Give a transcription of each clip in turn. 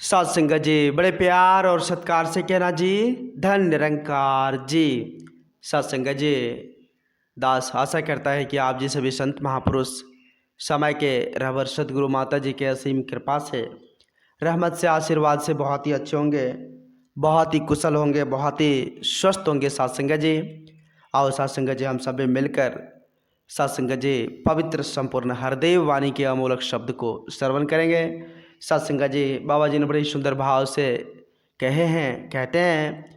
सात संगत जी, बड़े प्यार और सत्कार से कहना जी, धन निरंकार जी। सात संगत जी, दास आशा करता है कि आप जी सभी संत महापुरुष समय के रहबर सतगुरु माता जी के असीम कृपा से, रहमत से, आशीर्वाद से बहुत ही अच्छे होंगे, बहुत ही कुशल होंगे, बहुत ही स्वस्थ होंगे। सात संगत जी, आओ सात संगत जी, हम सभी मिलकर सात संगत जी पवित्र संपूर्ण हरदेव वाणी के अमोलक शब्द को श्रवण करेंगे। सात संगत जी, बाबा जी ने बड़े सुंदर भाव से कहते हैं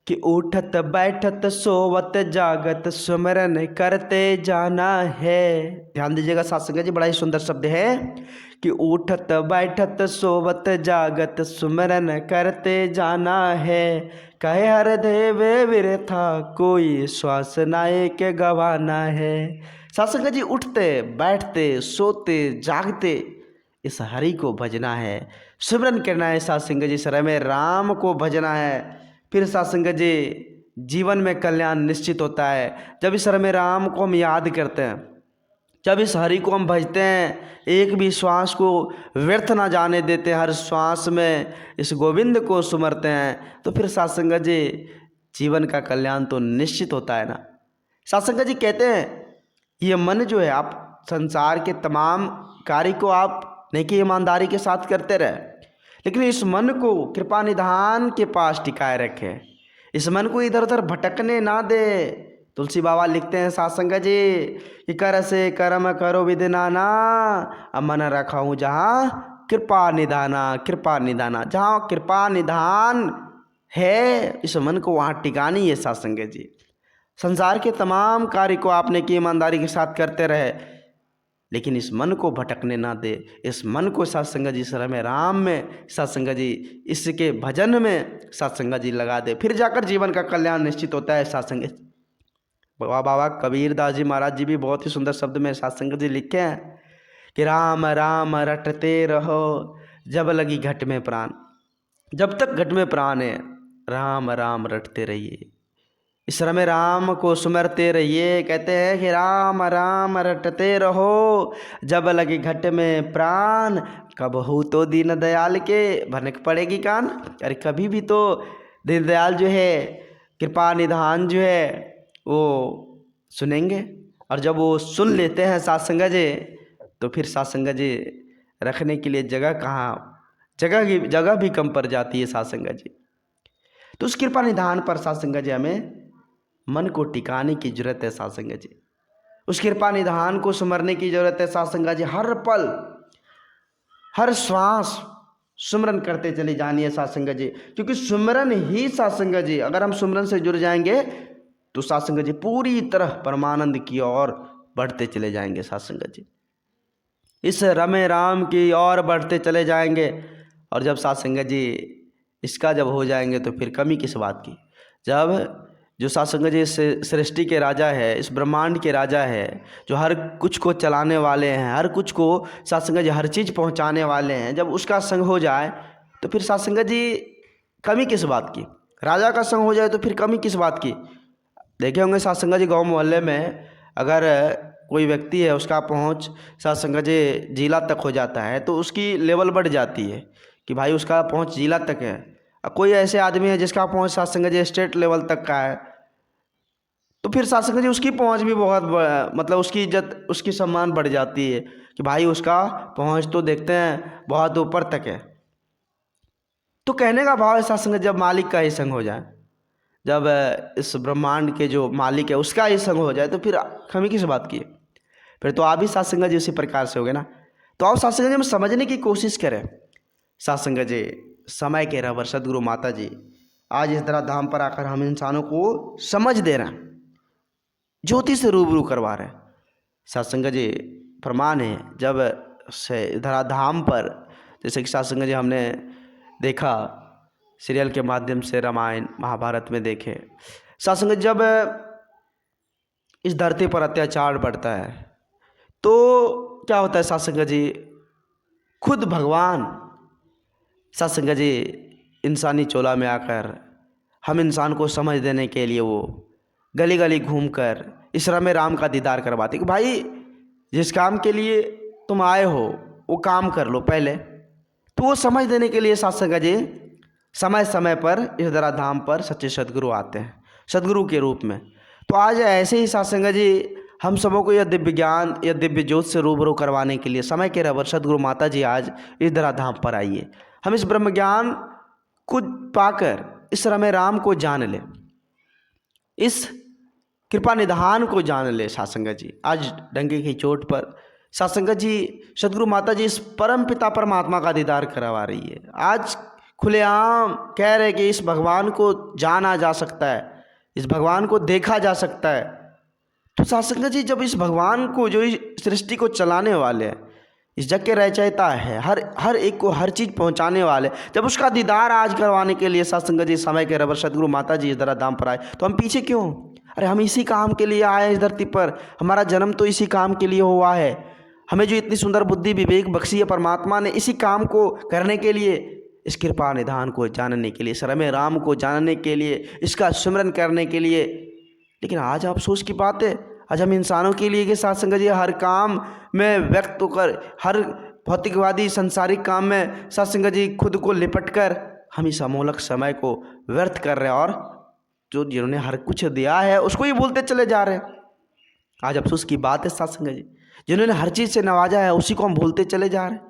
कि उठत बैठत सोवत जागत सुमरन करते जाना है। ध्यान दीजिएगा सात संगत जी, बड़ा ही सुंदर शब्द है कि उठत बैठत सोवत जागत सुमरन करते जाना है। कहे हर देवे विरथा कोई श्वास नाये के गवाना है। सात संगत जी, उठते बैठते सोते जागते इस हरि को भजना है, सिमरन करना है। सात संगत जी, शरण में राम को भजना है। फिर सात संगत जी, जीवन में कल्याण निश्चित होता है जब इस शरण में राम को हम याद करते हैं, जब इस हरि को हम भजते हैं, एक भी श्वास को व्यर्थ ना जाने देते, हर श्वास में इस गोविंद को सुमरते हैं, तो फिर सात संगत जी जीवन का कल्याण तो निश्चित होता है ना। सात संगत जी कहते हैं ये मन जो है, आप संसार के तमाम कार्य को आप नेकी ईमानदारी के साथ करते रहे, लेकिन इस मन को कृपा निधान के पास टिकाए रखे, इस मन को इधर उधर भटकने ना दे। तुलसी बाबा लिखते हैं सात संगत जी कि कर से कर्म करो विधि नाना, अब मन रखा हूँ जहाँ कृपा निधाना। कृपा निधाना, जहाँ कृपा निधान है इस मन को वहाँ टिकानी है। सात संगत जी, संसार के तमाम कार्य को आपने की ईमानदारी के साथ करते रहे, लेकिन इस मन को भटकने ना दे। इस मन को सात संगत जी शरण में राम में, सात संगत जी इसके भजन में सात संगत जी लगा दे, फिर जाकर जीवन का कल्याण निश्चित होता है। सात संगत बाबा कबीर दास जी महाराज जी भी बहुत ही सुंदर शब्द में सात संगत जी लिखे हैं कि राम राम रटते रहो जब लगी घट में प्राण। जब तक घट में प्राण है राम राम रटते रहिए, इस समय राम को सुमरते रहिए। कहते हैं कि राम राम रटते रहो जब लगे घट में प्राण, कब हो तो दीन दयाल के भनक पड़ेगी कान। अरे कभी भी तो दीन दयाल जो है, कृपा निधान जो है वो सुनेंगे, और जब वो सुन लेते हैं सात संगत जी, तो फिर सात संगत जी रखने के लिए जगह कहाँ, जगह भी कम पड़ जाती है सात संगत जी। तो उस कृपा निधान पर सात संगत जी हमें मन को टिकाने की जरूरत है। सात संगत जी, उस कृपा निधान को सुमरने की जरूरत है। सात संगत जी, हर पल हर श्वास सुमरन करते चले जानिए सात संगत जी, क्योंकि सुमरन ही सात संगत जी, अगर हम सुमरन से जुड़ जाएंगे तो सात संगत जी पूरी तरह परमानंद की ओर बढ़ते चले जाएंगे। सात संगत जी इस रमे राम की ओर बढ़ते चले जाएंगे, और जब सात संगत जी इसका जब हो जाएंगे तो फिर कमी किस बात की। जब जो सात संगत जी इस सृष्टि के राजा है, इस ब्रह्मांड के राजा है, जो हर कुछ को चलाने वाले हैं, हर कुछ को सात संगत जी हर चीज़ पहुंचाने वाले हैं, जब उसका संग हो जाए तो फिर सात संगत जी कमी किस बात की। राजा का संग हो जाए तो फिर कमी किस बात की। देखे होंगे सात संगत जी, गाँव मोहल्ले में अगर कोई व्यक्ति है, उसका पहुँच सात संगत जी जिला तक हो जाता है तो उसकी लेवल बढ़ जाती है कि भाई उसका पहुँच जिला तक है। कोई ऐसे आदमी है जिसका पहुंच सात संगत जी स्टेट लेवल तक का है, तो फिर सात संगत जी उसकी पहुंच भी बहुत मतलब उसकी इज्जत, उसकी सम्मान बढ़ जाती है कि भाई उसका पहुंच तो देखते हैं बहुत ऊपर तक है। तो कहने का भाव है सात संगत, जब मालिक का ही संग हो जाए, जब इस ब्रह्मांड के जो मालिक है उसका ही संग हो जाए, तो फिर कमी किस बात की। फिर तो आप भी सात संगत जी उसी प्रकार से हो गए ना। तो आप सात संगत जी हम समझने की कोशिश करें। सात संगत जी, समय के रहबर सदगुरु माता जी आज इस तरह धाम पर आकर हम इंसानों को समझ दे रहे हैं, ज्योति से रूबरू करवा रहे हैं। सात संगत जी प्रमाण है, जब से धरा धाम पर, जैसे कि सात संगत जी हमने देखा सीरियल के माध्यम से, रामायण महाभारत में देखे, सात संगत जब इस धरती पर अत्याचार बढ़ता है तो क्या होता है। सात संगत जी खुद भगवान सात संगत जी इंसानी चोला में आकर हम इंसान को समझ देने के लिए वो गली गली घूमकर इस रमे राम का दीदार करवाते कि भाई जिस काम के लिए तुम आए हो वो काम कर लो पहले, तो वो समझ देने के लिए सत्संग जी समय समय पर इस धराधाम पर सच्चे सदगुरु आते हैं, सदगुरु के रूप में। तो आज ऐसे ही सत्संग जी हम सबों को यह दिव्य ज्ञान, यह दिव्य ज्योत से रूबरू करवाने के लिए समय के रबर सदगुरु माता जी आज इस धराधाम पर आइए। हम इस ब्रह्म ज्ञान को पाकर इस रमे राम को जान ले, इस कृपा निधान को जान ले। सत्संग जी आज डंके की चोट पर सत्संग जी सदगुरु माता जी इस परम पिता परमात्मा का दीदार करवा रही है। आज खुलेआम कह रहे कि इस भगवान को जाना जा सकता है, इस भगवान को देखा जा सकता है। तो सत्संग जी जब इस भगवान को, जो इस सृष्टि को चलाने वाले हैं, इस जग के रचयिता है, हर एक को हर चीज़ पहुंचाने वाले, जब उसका दीदार आज करवाने के लिए सत्संग जी समय के रबर सदगुरु माता जी इस धराधाम पर आए, तो हम पीछे क्यों? अरे हम इसी काम के लिए आए इस धरती पर, हमारा जन्म तो इसी काम के लिए हुआ है। हमें जो इतनी सुंदर बुद्धि विवेक बख्शी है परमात्मा ने, इसी काम को करने के लिए, इस कृपा निधान को जानने के लिए, इस रमे राम को जानने के लिए, इसका सुमिरन करने के लिए। लेकिन आज अफसोस की बात है, आज हम इंसानों के लिए कि सत्संग जी हर काम में व्यक्त होकर, हर भौतिकवादी संसारिक काम में सत्संग जी खुद को लिपट कर हम इस अमोलक समय को व्यर्थ कर रहे हैं, और जो जिन्होंने हर कुछ दिया है उसको ही भूलते चले जा रहे हैं। आज अफसोस की बात है सत्संग जी, जिन्होंने हर चीज़ से नवाजा है उसी को हम भूलते चले जा रहे हैं।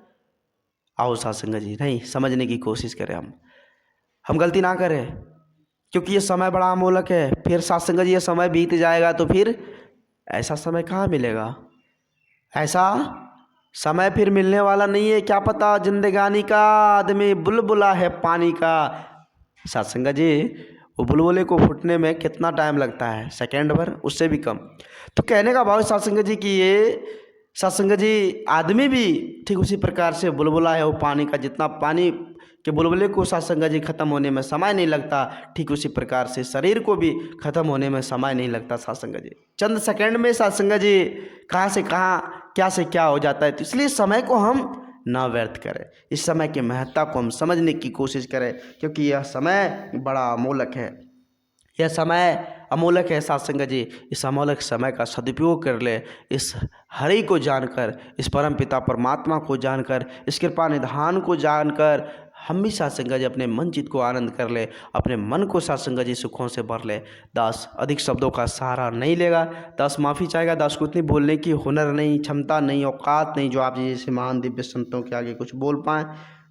आओ सत्संग जी नहीं समझने की कोशिश करें, हम गलती ना करें, क्योंकि ये समय बड़ा अमोलक है। फिर सत्संग जी ये समय बीत जाएगा तो फिर ऐसा समय कहाँ मिलेगा, ऐसा समय फिर मिलने वाला नहीं है। क्या पता जिंदगानी का आदमी बुलबुला है पानी का। सत्संग जी वो बुलबुले को फूटने में कितना टाइम लगता है? सेकंड भर, उससे भी कम। तो कहने का भाव सत्संग जी कि ये सत्संग जी आदमी भी ठीक उसी प्रकार से बुलबुला है वो पानी का, जितना पानी के बुलबुले को सत्संग जी खत्म होने में समय नहीं लगता, ठीक उसी प्रकार से शरीर को भी खत्म होने में समय नहीं लगता। सत्संग जी चंद सेकंड में सत्संग जी कहाँ से कहाँ, क्या से क्या हो जाता है। तो इसलिए समय को हम ना व्यर्थ करें, इस समय की महत्ता को हम समझने की कोशिश करें, क्योंकि यह समय बड़ा अमोलक है, यह समय अमोलक है। सत्संग जी इस अमोलक समय का सदुपयोग कर ले, इस हरि को जानकर, इस परम पिता परमात्मा को जानकर, इस कृपा निधान को जानकर हम भी सत्संग जी अपने मन चित्त को आनंद कर ले, अपने मन को सत्संग जी सुखों से भर ले। दास अधिक शब्दों का सहारा नहीं लेगा, दास माफ़ी चाहेगा, दास को इतनी बोलने की हुनर नहीं, क्षमता नहीं, औकात नहीं जो आप जैसे महान दिव्य संतों के आगे कुछ बोल पाएँ।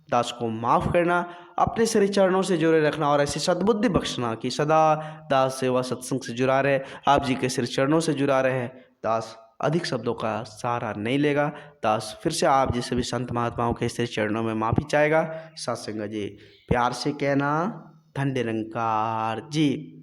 दास को माफ़ करना, अपने श्री चरणों से जुड़े रखना और ऐसी सद्बुद्धि बख्शना कि सदा दास सेवा सत्संग से जुड़ा रहे, आप जी के श्री चरणों से जुड़ा रहे। दास अधिक शब्दों का सहारा नहीं लेगा, दास फिर से आप जी सभी संत महात्माओं के श्री चरणों में माफ़ी चाहेगा। सत्संग जी प्यार से कहना, धन निरंकार जी।